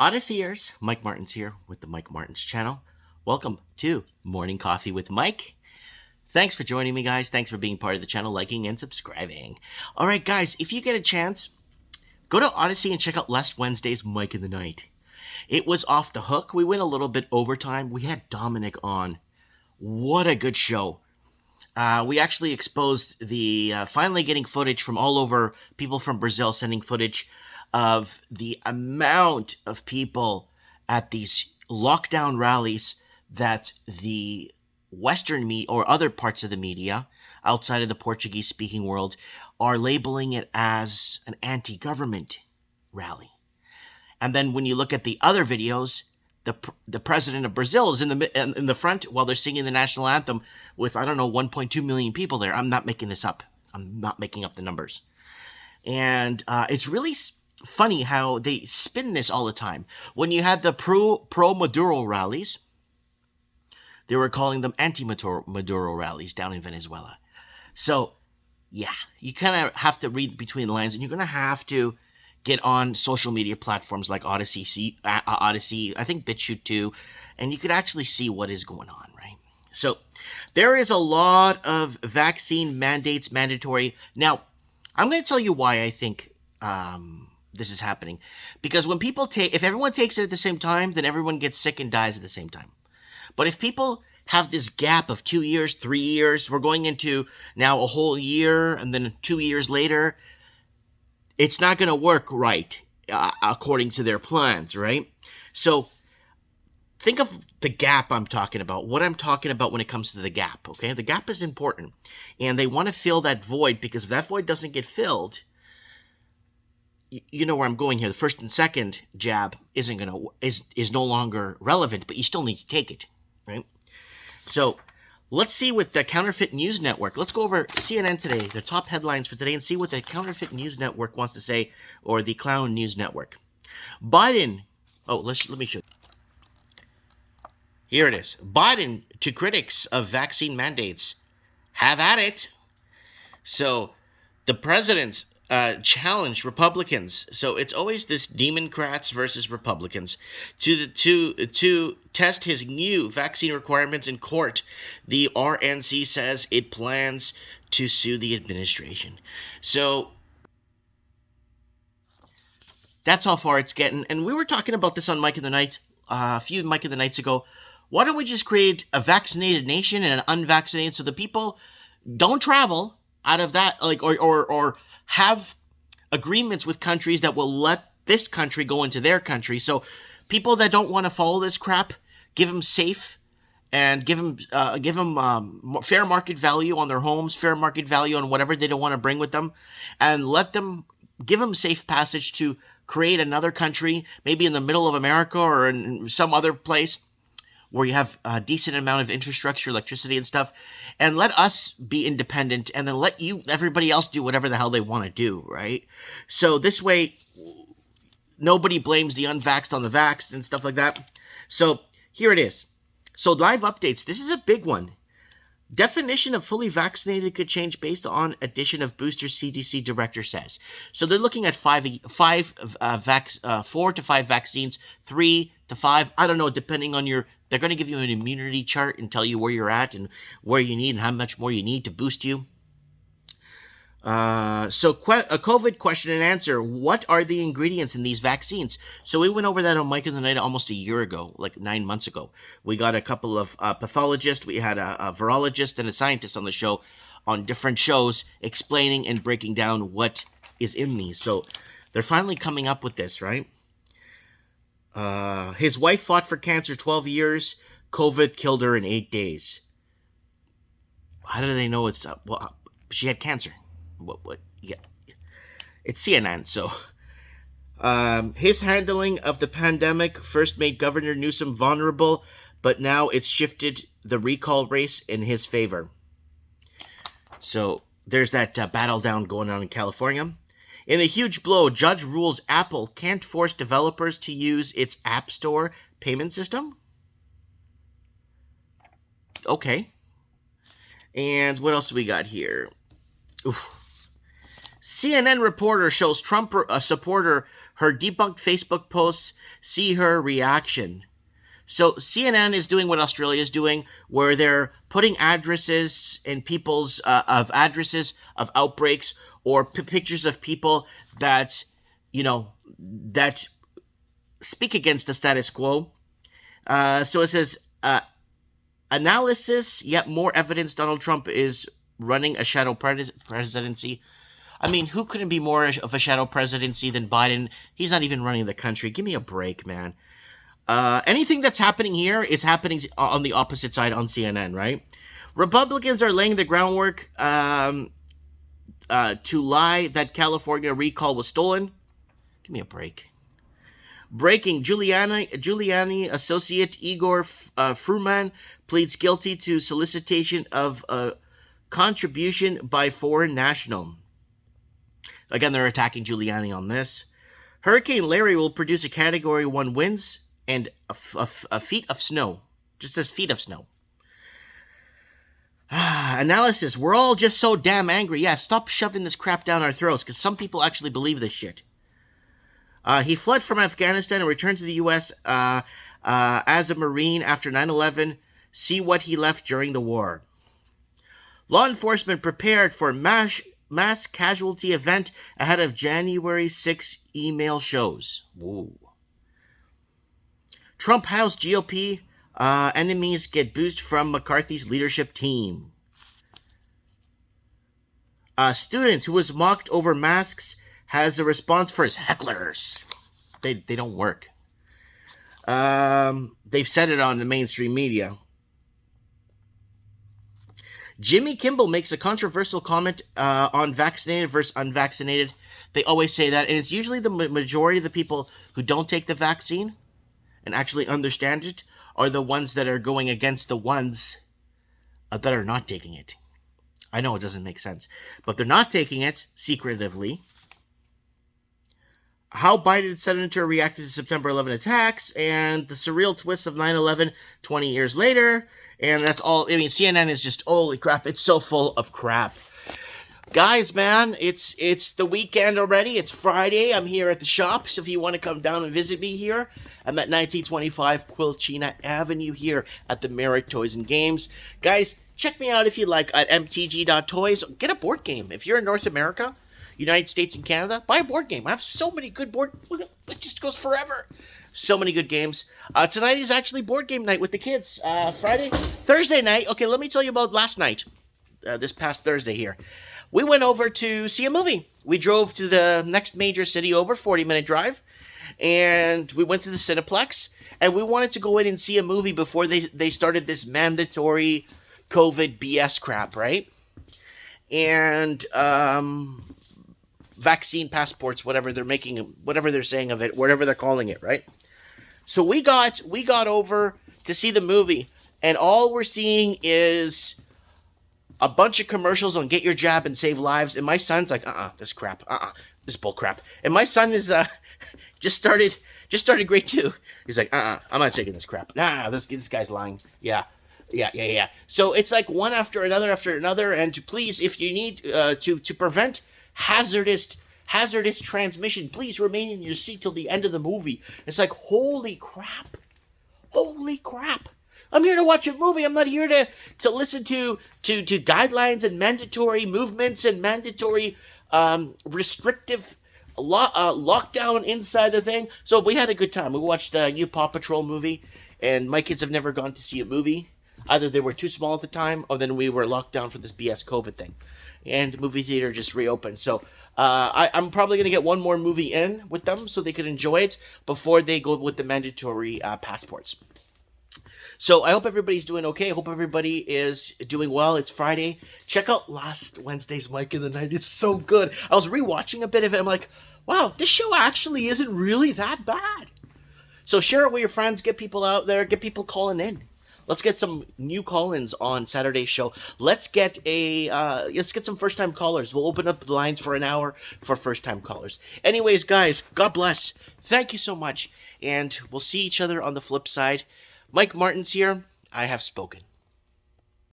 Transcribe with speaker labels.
Speaker 1: Odysseyers, Mike Martins here with the Mike Martins channel. Welcome to Morning Coffee with Mike. Thanks for joining me, guys. Thanks for being part of the channel, liking and subscribing. All right, guys, if you get a chance, go to Odyssey and check out last Wednesday's Mike in the Night. It was off the hook. We went a little bit overtime. We had Dominic on. What a good show. We actually exposed the finally getting footage from all over, people from Brazil sending footage of the amount of people at these lockdown rallies that the Western media or other parts of the media outside of the Portuguese speaking world are labeling it as an anti-government rally. And then when you look at the other videos, the president of Brazil is in the front while they're singing the national anthem with, I don't know, 1.2 million people there. I'm not making this up. I'm not making up the numbers. And it's really funny how they spin this all the time. When you had the pro-Maduro rallies, they were calling them anti-Maduro rallies down in Venezuela. So, yeah, you kind of have to read between the lines, and you're going to have to get on social media platforms like Odyssey, I think BitChute too, and you could actually see what is going on, right? So there is a lot of vaccine mandates mandatory. Now, I'm going to tell you why I think this is happening. Because when people if everyone takes it at the same time, then everyone gets sick and dies at the same time. But if people have this gap of 2 years, 3 years, we're going into now a whole year, and then 2 years later, it's not going to work right according to their plans, right? So think of the gap I'm talking about, what I'm talking about when it comes to the gap, okay? The gap is important, and they want to fill that void, because if that void doesn't get filled, you know where I'm going here. The first and second jab is no longer relevant, but you still need to take it, right? So let's see what the Counterfeit News Network. Let's go over CNN today, the top headlines for today, and see what the Counterfeit News Network wants to say, or the Clown News Network. Biden. Oh, let me show you. Here it is. Biden to critics of vaccine mandates. Have at it. So the president's challenged Republicans. So it's always this Democrats versus Republicans to test his new vaccine requirements in court. The RNC says it plans to sue the administration. So that's how far it's getting. And we were talking about this on Mike in the Night a few Mike in the Nights ago. Why don't we just create a vaccinated nation and an unvaccinated, so the people don't travel out of that, like, or have agreements with countries that will let this country go into their country. So people that don't want to follow this crap, give them safe and give them fair market value on their homes, fair market value on whatever they don't want to bring with them, and give them safe passage to create another country, maybe in the middle of America or in some other place where you have a decent amount of infrastructure, electricity and stuff, and let us be independent, and then let everybody else do whatever the hell they want to do, right? So this way, nobody blames the unvaxxed on the vaxxed and stuff like that. So here it is. So live updates. This is a big one. Definition of fully vaccinated could change based on addition of booster, CDC director says. So they're looking at 4 to 5 vaccines, 3 to 5. I don't know, depending on they're going to give you an immunity chart and tell you where you're at and where you need and how much more you need to boost you. A COVID question and answer. What are the ingredients in these vaccines? So we went over that on Mike in the Night almost a year ago, like 9 months ago. We got a couple of pathologists. We had a virologist and a scientist on the show, on different shows, explaining and breaking down what is in these. So they're finally coming up with this, right? His wife fought for cancer 12 years. COVID killed her in 8 days. How do they know it's... well, she had cancer. What? Yeah. It's CNN, so... his handling of the pandemic first made Governor Newsom vulnerable, but now it's shifted the recall race in his favor. So there's that battle down going on in California. In a huge blow, judge rules Apple can't force developers to use its App Store payment system. Okay. And what else do we got here? Oof. CNN reporter shows Trump supporter Her debunked Facebook posts, see her reaction. So CNN is doing what Australia is doing, where they're putting addresses and people's of addresses of outbreaks or pictures of people that, that speak against the status quo. So it says, analysis, yet more evidence Donald Trump is running a shadow presidency. I mean, who couldn't be more of a shadow presidency than Biden? He's not even running the country. Give me a break, man. Anything that's happening here is happening on the opposite side on CNN, right? Republicans are laying the groundwork to lie that California recall was stolen. Give me a break. Breaking, Giuliani associate Igor Fruman pleads guilty to solicitation of a contribution by foreign national. Again, they're attacking Giuliani on this. Hurricane Larry will produce a Category 1 winds and a feet of snow. Just says feet of snow. Analysis. We're all just so damn angry. Yeah, stop shoving this crap down our throats, because some people actually believe this shit. He fled from Afghanistan and returned to the U.S. As a Marine after 9/11. See what he left during the war. Law enforcement prepared for mass casualty event ahead of January 6 email shows. Whoa. Trump House GOP enemies get boost from McCarthy's leadership team. Student who was mocked over masks has a response for his hecklers. They don't work. They've said it on the mainstream media. Jimmy Kimmel makes a controversial comment on vaccinated versus unvaccinated. They always say that, and it's usually the majority of the people who don't take the vaccine and actually understand it are the ones that are going against the ones that are not taking it. I know it doesn't make sense, but they're not taking it secretively. How Biden senator reacted to September 11 attacks and the surreal twist of 9/11 20 years later. And that's all. I mean, CNN is just, holy crap, it's so full of crap. Guys, man, it's the weekend already. It's Friday. I'm here at the shop, so if you want to come down and visit me here, I'm at 1925 Quilchena Avenue here at the Merritt Toys and Games. Guys, check me out if you like at mtg.toys. Get a board game. If you're in North America, United States and Canada, buy a board game. I have so many good it just goes forever. So many good games. Tonight is actually board game night with the kids. Thursday night. Okay, let me tell you about last night. This past Thursday here. We went over to see a movie. We drove to the next major city over, 40-minute drive. And we went to the Cineplex. And we wanted to go in and see a movie before they started this mandatory COVID BS crap, right? And vaccine passports, whatever they're saying of it, whatever they're calling it, right? So we got over to see the movie, and all we're seeing is a bunch of commercials on get your jab and save lives. And my son's like, this crap, this bull crap. And my son is just started grade 2. He's like, I'm not taking this crap. Nah, this guy's lying. Yeah. So it's like one after another. And please, if you need to prevent hazardous transmission, please remain in your seat till the end of the movie. It's like, holy crap. I'm here to watch a movie. I'm not here to listen to guidelines and mandatory movements and mandatory restrictive lockdown inside the thing. So we had a good time. We watched the new Paw Patrol movie, and my kids have never gone to see a movie. Either they were too small at the time, or then we were locked down for this BS COVID thing. And the movie theater just reopened. So I'm probably going to get one more movie in with them so they can enjoy it before they go with the mandatory passports. So I hope everybody's doing okay. I hope everybody is doing well. It's Friday. Check out last Wednesday's Mike in the Night. It's so good. I was rewatching a bit of it. I'm like, wow, this show actually isn't really that bad. So share it with your friends. Get people out there. Get people calling in. Let's get some new call-ins on Saturday's show. Let's get some first-time callers. We'll open up the lines for an hour for first-time callers. Anyways, guys, God bless. Thank you so much. And we'll see each other on the flip side. Mike Martin's here. I have spoken.